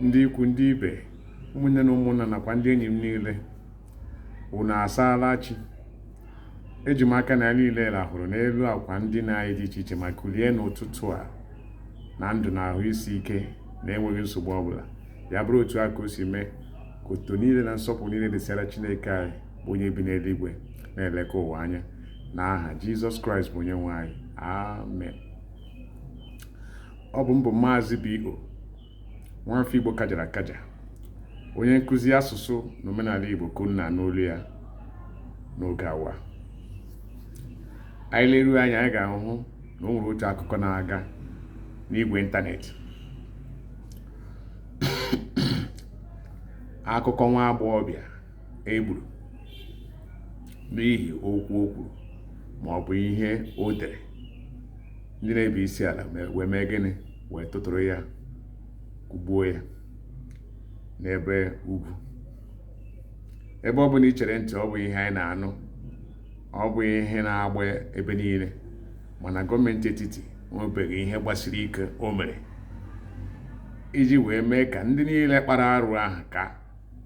ndị ikwu, ndị ibe, ụmụnne na ụmụnna nakwa ndị enyi m niile, unu asaala chi. Eji m aka na niile rahụrụ n'elu akwa ndị na-anyị dị iche iche ma kulie n'ụtụtụ a na ndụ na ahụ isi ike na enweghị nsogbu ọbụla. Ya bụrụ otu aka o si mee ka otuto niile na nsọpụrụ niile dịsara Chineke anyị bụ onye bi n'eluigwe na-eleka ụwa anya n'aha Jizọs Kraịst bụ onye nwe anyị. Amen. Ọ bụ mbụ Maazị B.O. Nwafọ Igbo kajara akaja, onye nkụzi asụsụ na omenala Igbo konna n'olu ya n'oge awa. Anyị leruo anya, anyị ga-ahụ na o nwere otu akụkọ na-aga n'igwe ịntanetị. Akụkọ nwa agbọghọbịa egburu n'ihi okwu o kwuru ma ọ bụ ihe o dere. Ndị na-ebi isi ala wee mee gịnị? Wee tụtụrụ ya, kugbuo ya n'ebe ugwu. Ebe ọ bụ na ị chere ntị, ọ bụ ihe anyị na-anụ, ọ bụ ihe na-agba ebe niile, mana gọọmenti etiti nwebeghị ihe gbasiri ike o mere iji wee mee ka ndị niile kpara arụ ahụ ka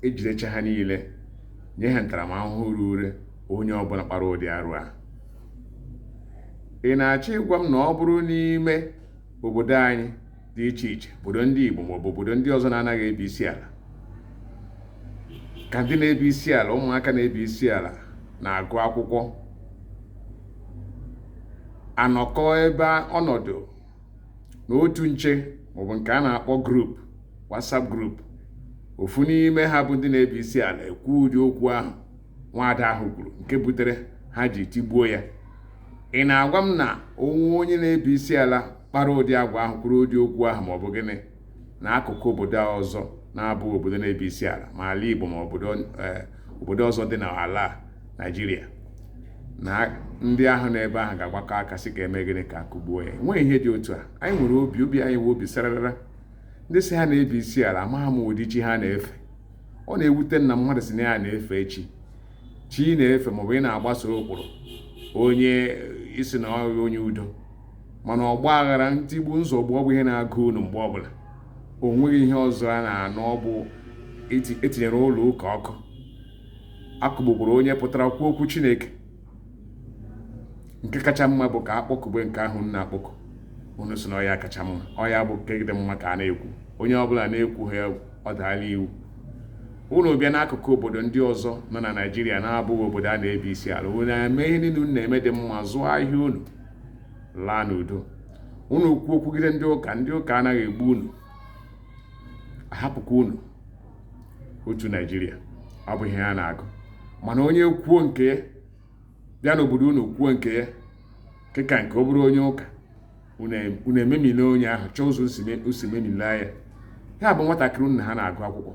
ejidecha ha niile, nye ha ntaramahụhụ ruru onye ọbụla kpara ụdị arụ ahụ. Ị na-achọ ịgwa m na ọ bụrụ n'ime obodo anyị dị iche iche, obodo ndị Igbo maọbụ obodo ndị ọzọ na-anaghị ebi isi ala, ka ndị na-ebi isi ala, ụmụaka na-ebi isi ala na-agụ akwụkwọ, anọkọ ebe ọnọdụ n'otu nche maọbụ nke a na-akpọ grup, WhatsApp grup, ofu n'ime ha bụ ndị na-ebi isi ala ekwu ụdị okwu ahụ nwaada ahụ kwuru, nke butere ha ji tigbuo ya. Ị na-agwa m na onye na-ebi isi ala kpara ụdị agwa ahụ, kwuru ụdị okwu ahụ maọbụ gịnị n'akụkụ obodo ọzọ na-abụ obodo na-ebi isi ala ma ala Igbo ma obodo ọzọ dị n'ala Naịjirịa, na ndị ahụ n'ebe ahụ ga-agbakọ aka sị ka eme gịnị? Ka akụgbuo ya. Enweghị ihe dị otu a. Anyị nwere obi anyị wee obi sarara. Ndị si ha na-ebi isi ala amaghị m ụdị chi ha na-efe. Ọ na-ewute na mmadụ si na ya na-efe chi na-efe maọbụ ị na-agbaso ụkpụrụ onye isi na onye udo, mana ọgba aghara, ntigbu, nzọgbu ọ bụ ihe na-agụ unu mgbe ọbụla. O nweghị ihe ọzọ a na-anụ, ọ bụ etinyere ụlọ ụka ọkụ, akụgbukwuru onye pụtara kwuo okwu Chineke. Nke kacha mma bụ ka akpọkube nke ahụ na-akpọkụ. Unu si na ọya kacha mma, ọya bụ nke dị mma ka a na-ekwu. Onye ọbụla na-ekwu ha, ọ daala iwu. Unu bịa n'akụkụ obodo ndị ọzọ nọ na Naịjirịa na-abụghị obodo a na-ebi isi ala, unu na-eme ihe niile unu na-eme dị mma, zụọ ahịa unu, laa n'udo. Unu kwuo okwugide ndị ụka anaghị egbu unu, ahapụkwa unu otu Naịjirịa. Ọ bụ ihe a na-agụ. Mana onye kwuo nke ya, bịa n'obodo unu kwuo nke ya, kịka nke ọ bụrụ onye ụka, unu ememile onye ahụ, chọọ ụzọ osi memile ya. Ya bụ nwatakịrị unu na ha na-agụ akwụkwọ,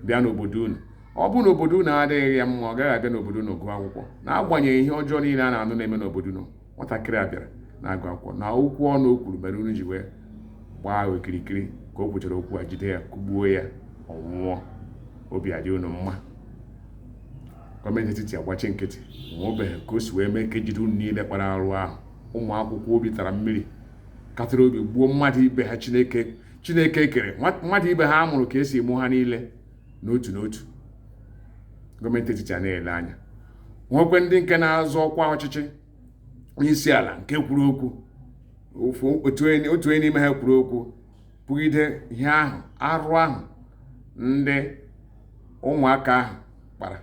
bịa n'obodo unu. Ọ bụ na obodo unu adịghị ya mma, ọ gaghị abịa n'obodo unu gụọ akwụkwọ. Na-agbanyeghị ihe ọjọọ niile a na-anụ na-eme n'obodo unu, nwatakịrị a bịara na-agụ akwụkwọ, na okwu ọnụ o kwuru mere unu ji wee gbaa okirikiri ka o kwuchara okwu a, jide ya, kụgbuo ya, ọnwụọ. Obi adị unu mma. Gọọmenti etiti agbachi nkịtị, nwebeghị ka o si wee mee ka ejide unu niile kpara arụ ahụ. Ụmụ akwụkwọ obi tara mmiri, katara obi gbuo mmadụ ibe ha Chineke kere, mmadụ ibe ha amụrụ ka esi egbu ha niile n'otu n'otu. Gọọmenti etiti a na-ele anya. Nwekwe ndị nke na-azọ ọkwa ọchịchị n'isi ala nke kwuru okwu, otu onye n'ime ha kwuru okwu kwugide ihe ahụ, arụ ahụ ndị ụmụaka ahụ kpara,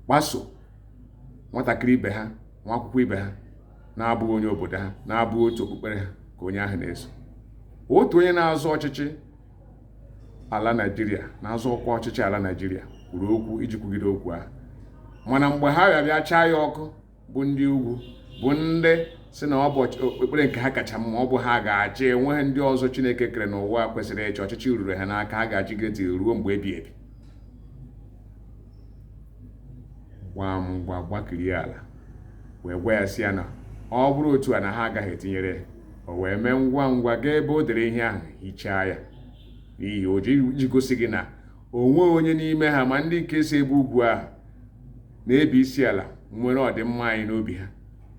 gbaso nwatakịrị ibe ha, nwa akwụkwọ ibe ha na-abụghị onye obodo ha, na-abụghị otu okpukpere ha ka onye ahụ na-eso. Otu onye na-azọ ọchịchị ala Naịjirịa, na-azọ ọkwa ọchịchị ala Naịjirịa, kwuru okwu iji kwugide okwu ahụ. Mana mgbe ha bịa chaa ya ọkụ, bụ ndị ugwu, bụ ndị si na ọ bụ okpukpere nke ha kacha mma, ọ bụ ha ga-achị, enweghị ndị ọzọ Chineke kere n'ụwa kwesịrị ịchị, ọchịchị ruru ha n'aka, ha ga-achịgide ruo mgbe ebighị ebi. Gbakiri ala wee gwa ya si ya na ọ bụrụ otu a na ha agaghị etinyere ya. O wee mee ngwa ngwa gaa ebe o dere ihe ahụ, hichaa ya, n'ihi o ji gosi gị na onwe onye n'ime ha, ma ndị nke si ebe ugwu ahụ na-ebi isi ala, nwere ọdịmma anyị n'obi ha.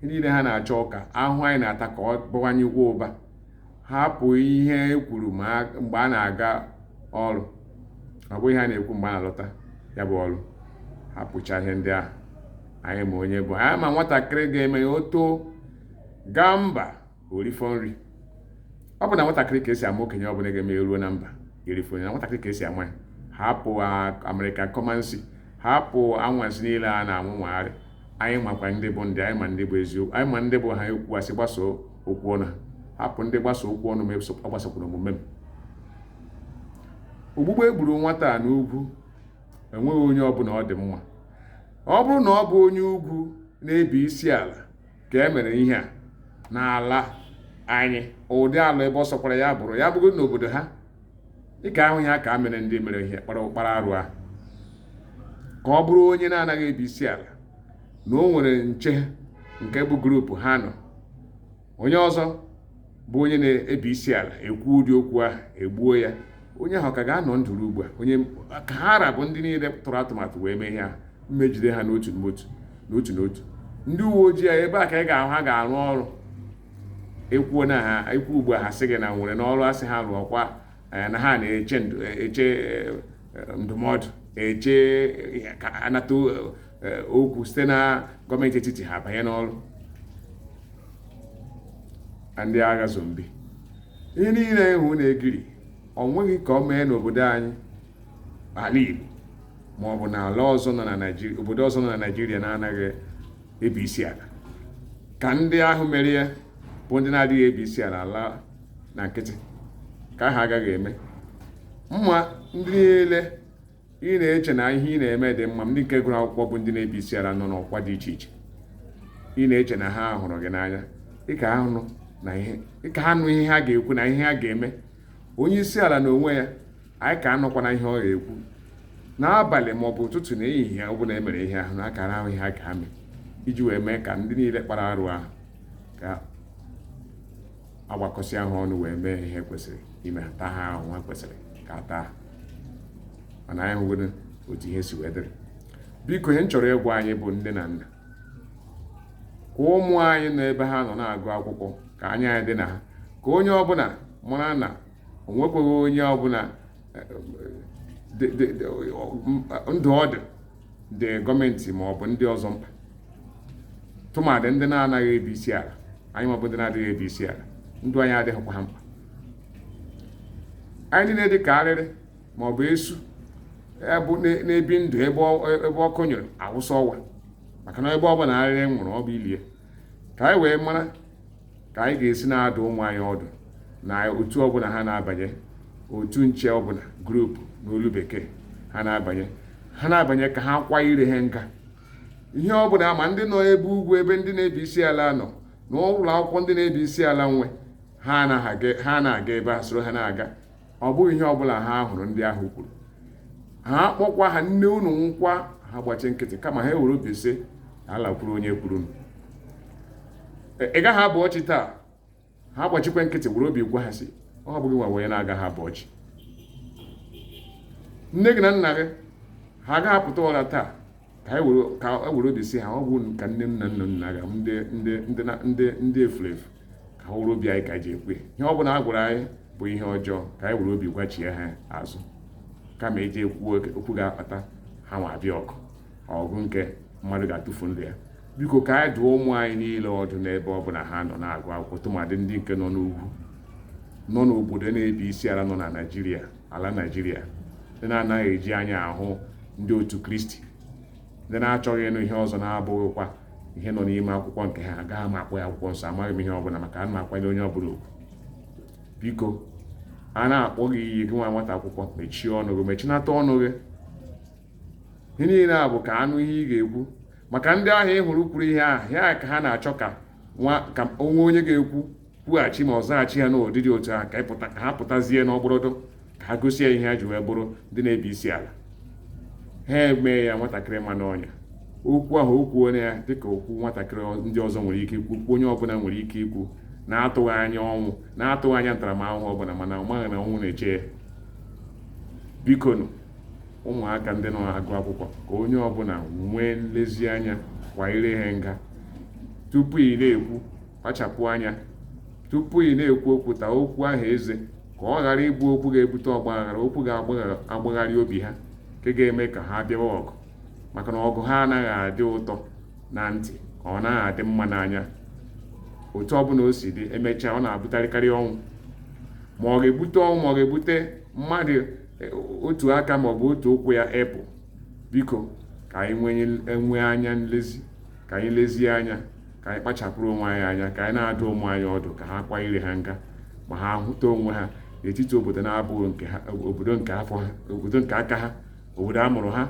Niile ha na-achọ ka ahụ anyị na-ata ka ọ bawanyekwa ụba. Hapụ ihe e kwuru mgbe a na-aga ọrụ. Ọ bụghị ha na-ekwu mgbe a na-alọta ya bụ ọrụ. Hapụcha ihe ndị ahụ. Anyị ma onye bụ, anyị ma nwatakịrị ga-eme ya o too gaa mba orifọ nri. Ọ bụ na nwatakịrị ka esi ama okenye ọbụla ga-eme eruo na mba erifọ nri, na nwatakịrị ka esi ama ya. Hapụ American kọmansi, hapụ anwansi niile a na-amụ nwagharị. Anyị makwa ndị bụ ndị, anyị ma ndị bụ eziokwu, anyị ma ndị bụ ha ekwu asị gbasoo okwu ọnụ ha. Hapụ ndị gbasoo okwu ọnụ ma ọ gbasakwuru omume m. Ogbugbu egburu nwata a n'ugwu enweghị onye ọbụla ọ dị mma. Ọ bụrụ na ọ bụ onye ugwu na-ebi isi ala ka e mere ihe a n'ala anyị, ụdị ala ebe ọ sọkwara ya bụrụ ya bụgo n'obodo ha, dịka ahụ ya ka a mere ndị mere ihe kpara arụ ahụ. Ka ọ bụrụ onye na-anaghị ebi isi ala na o nwere nche nke bụ grupu ha nọ, onye ọzọ bụ onye na-ebi isi ala ekwu ụdị okwu ahụ egbuo ya, onye ahụ ka ga-anọ ndụ ugbu a. Onye ka ha rabụ ndị niile tụrụ atụmatụ wee mee ihe ahụ, mmejide ha n'otu n'otu. Ndị uwe ojii a ebe a ka ị ga-ahụ ha ga-arụ ọrụ. Ekwuo na ha ekwu ugbu a ha sị gị na nwere n'ọrụ asị ha rụọkwa na ha na-eche ndụmọdụ, eche ka anata okwu site na gọọmenti etiti ha banye n'ọrụ. Ndị agha zombi, ihe niile ịhụ na-egiri, ọ nweghị ka ọ mee n'obodo anyị ala Igbo ma ọ bụ n'ala ọzọ nọ na Naịjirịa, obodo ọzọ nọ na Naịjirịa na-anaghị ebi isi ala. Ka ndị ahụ mere ya bụ ndị na-adịghị ebi isi ala ala na nkịtị, ka ha agaghị eme. Mma ndị niile ị na-eche na ihe ị na-eme dị mma, ndị nke gụrụ akwụkwọ bụ ndị na-ebi isi ala nọ n'ọkwa dị iche iche. Ị na-eche na ha hụrụ gị n'anya, ịka ha nụ ihe ha ga-ekwu na ihe ha ga-eme. Onye isi ala na onwe ya, anyị ka anọkwa na ihe ọ ga-ekwu n'abalị ma ọ bụ ụtụtụ na ehihie ọ bụla emere ihe ahụ, na akara ahụ ihe ha ga-ame iji wee mee ka ndị niile kpara arụ ahụ ka agbakọsị ahụ ọnụ wee mee ihe kwesịrị ime, taa ha ahụ ha kwesịrị ka taa. Mana anyị hụgodo otu ihe si wee dịrị. Biko, ihe m chọrọ ịgwa anyị bụ nne na nna, ka ụmụ anyị nọ ebe ha nọ na-agụ akwụkwọ, ka anyị dị na ha, ka onye ọbụla mara na o nwekwaghị onye ọbụla ndụ ọ dị gọọmenti ma ọ bụ ndị ọzọ mkpa, tụmadị ndị na-anaghị ebi isi ala. Anyị ma ọ bụ ndị na-adịghị ebi isi ala, ndụ anyị adịghịkwa ha mkpa. Anyị niile dị ka arịrị ma ọ bụ esu na-ebi ndụ ebe ọkụ nyụrụ awụsa ọwa, maka na ebe ọ bụla arịrị nwụrụ ọ bụ ilie. Ka anyị wee mara ka anyị ga-esi na-adụ ụmụ anyị ọdụ na otu ọbụla ha na-abanye, otu nche ọbụla, grupu n'olu bekee ha na-abanye ka ha kwa ire ha nga. Ihe ọbụla ma ndị nọ ebe ugwu, ebe ndị na-ebi isi ala nọ, n'ụlọ akwụkwọ ndị na-ebi isi ala nwe, ha na-aga ebe a soro ha na-aga. Ọ bụghị ihe ọbụla ha hụrụ ndị ahụ kwuru. Ha kpọkwa ha nne unu nkwa, ha gbachi nkịtị, kama ha ewere obi sị ala kwuru onye kwuru. Ị gaghị abụ ọchị taa, ha gbachikwa nkịtị were obi gwa ha sị ọ bụghị nwa onye na-agaghị abụ ọchị. Nne gị na nna gị ha agaghị apụta ụra taa ka e were obi sị ha ọ bụ ka nne m na nna m na-aga ndị efulefu, ka ha were obi anyị ka ji ekwe ihe ọ bụla a gwara anyị bụ ihe ọjọọ, ka anyị were obi gwachie ha azụ, kama eji ekwu okwu ga-akpata ha nwa abịa ọgụ nke mmadụ ga-atụfu ndụ ya. Biko, ka anyị dụọ ụmụ anyị niile ọdụ n'ebe ọ bụla ha nọ na-agụ akwụkwọ, tụmadị ndị nke nọ n'ugwu, nọ n'obodo na-ebi isi ala nọ na Naịjirịa, ala Naịjirịa, ndị na-anaghị eji anya ahụ ndị otu Kristi, ndị na-achọghị ịnụ ihe ọzọ na-abụghịkwa ihe nọ n'ime akwụkwọ nke ha. Agaghị m akpọ ya akwụkwọ nsọ, amaghị m ihe ọbụla, maka a na-akwanye onye ọbụla okwu. Biko, a na-akpọ gị iyi gị nwa nwata akwụkwọ, mechie ọnụ gị, mechinata ọnụ gị. Ihe niile a bụ ka anụ ihe ị ga-ekwu, maka ndị ahụ ị hụrụ kwuru ihe ahụ, ya ka ha na-achọ ka onwe onye ga-ekwu kwughachi ma ọ zaghachi ha n'ụdịdị otu ahụ, ka ha pụtazie n'ọgbọrọdọ, ka ha gosi ya ihe ha ji wee bụrụ ndị na-ebi isi ala. Ha emee ya nwatakịrị ma n'ọnya, okwu ahụ o kwuo ya dịka okwu nwatakịrị ndị ọzọ nwere ike ikwu, onye ọbụla nwere ike ikwu, na-atụghị anya ọnwụ, na-atụghị anya ntaramahụhụ ọbụla, mana ọ maghị na ọnwụ na-eche ya. Biko nụ, ụmụaka ndị na-agụ akwụkwọ, ka onye ọbụla nwee nlezianya, kwanyere ha nga. Tupu ị na-ekwu, kpachapụ anya. Tupu ị na-ekwu okwu, taa okwu ahụ eze, ka ọ ghara ịbụ okwu ga-ebute ọgbaghara, okwu ga-agbagharị obi ha nke ga-eme ka ha bịawa ọgụ, maka na ọgụ ha anaghị adị ụtọ na ntị, ọ naghị adị mma n'anya. Otu ọbụla o si dị, emechaa ọ na-abụtarịkarị ọnwụ, ma ọ ga-ebute ọnwụ, ma ọ ga-ebute mmadụ otu aka ma ọ bụ otu ụkwụ ya epụ. Biko ka anyị nwee anya nlezi, ka anyị lezie anya, ka anyị kpachapụrụ onwe anyị anya, ka anyị na-adụ ụmụ anyị ọdụ ka ha kwanyere ha nga, ma ha hụta onwe ha n'etiti obodo na-abụghị nke ha, obodo nke afọ ha, obodo nke aka ha, obodo a mụrụ ha,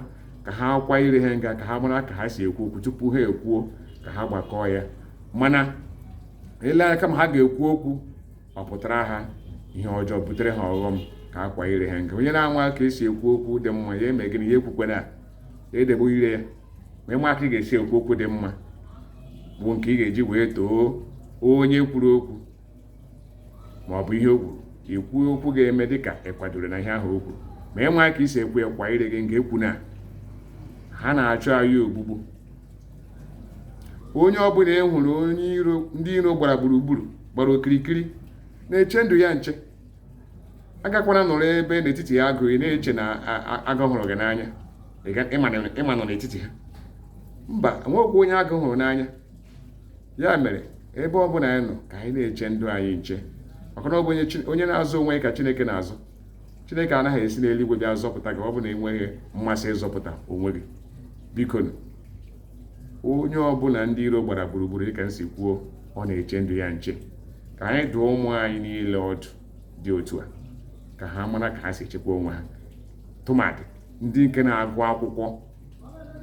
ka ha kwanyere ha nga, ka ha mara ka ha si ekwu okwu tupu ha ekwuo, ka ha gbakọọ ya. Mana ele anya kama ha ga-ekwu okwu, ọ pụtara ha ihe ọjọọ, butere ha ọghọm, ka ha kwanyere ha nga. Onye na-anwa ka esi ekwu okwu dị mma, ya eme gịnị? Ya ekwukwana, ya edebe ire ya. Ma ịma ka ị ga-esi ekwu okwu dị mma bụ nke ị ga-eji wee too onye kwuru okwu ma ọ bụ ihe o kwuru. Ikwu okwu ga-eme dịka ịkwadoro na ihe ahụ o kwuru. Ma ịma ka isi ekwu ya, kwa ire gị nga ekwu na ha na-achọ anyị ogbugbu. Onye ọbụla e hụrụ ndị iro gbara gburugburu, gbara okirikiri, na-eche ndụ ya nche. Agakwana nọrọ ebe n'etiti ya agụghị na-eche na agụ hụrụ gị n'anya, ịma nọ n'etiti ha. Mba, nwekwa onye agụ hụrụ n'anya. Ya mere, ebe ọbụla anyị nọ, ka anyị na-eche ndụ anyị nche, maka na ọ bụ onye na-azụ onwe ya ka Chineke na-azụ. Chineke anaghị esi n'eluigwe bịa zọpụta gị ọ bụ na enweghị mmasị ịzọpụta onwe gị. Biko onye ọbụla ndị iro gbara gburugburu, dịka m si kwuo, ọ na-eche ndụ ya nche. Ka anyị dụọ ụmụ anyị niile ọdụ dị otu a, ka ha mara ka ha si echekwa onwe ha, tụmadị ndị nke na-agụ akwụkwọ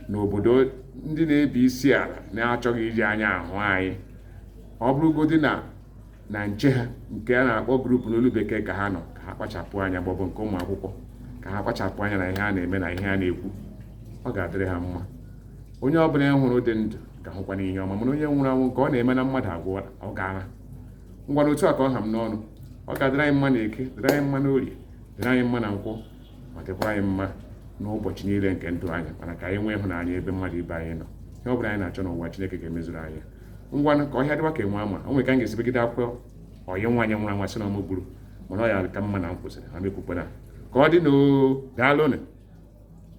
n'obodo ndị na-ebi isi ala na-achọghị iji anya ahụ anyị. Ọ bụrụgodị na nche ha nke a na-akpọ grupu n'olu bekee ka ha nọ, ka ha kpachapụ anya, maọbụ nke ụmụ akwụkwọ, ka ha kpachapụ anya na ihe a na-eme na ihe a na-ekwu. Ọ ga-adịrị ha mma. Onye ọbụla e hụrụ dị ndụ ga-ahụkwa n'ihe ọma, mana onye nwụrụ anwụ nke ọ na-eme na mmadụ agwụla, ọ ga-ara. Ngwa n'otu a ka ọ ha m n'ọnụ. Ọ ga-adịrị anyị mma na Eke, dịrị anyị mma n'Orie, dịrị anyị mma na Nkwọ, ma dịkwa anyị mma n'ụbọchị niile nke ndụ anyị, mana ka anyị nwee ịhụnanya ebe mmadụ ibe anyị nọ. Ihe ọbụla anyị na-achọ n'ụwa, Chineke ga-emezuru anyị. Ngwa ka ọhịa dịwa ka enwe ama, o nwere ka anyị ga-esibegide akwụkwọ ọyị nwaanyị nwụrụ anwa sị na ọmụ gburu, mana ọ ya ka mma na m kwụsịrị ha mekwukwana ka ọ dị n'oo. Daalụnụ.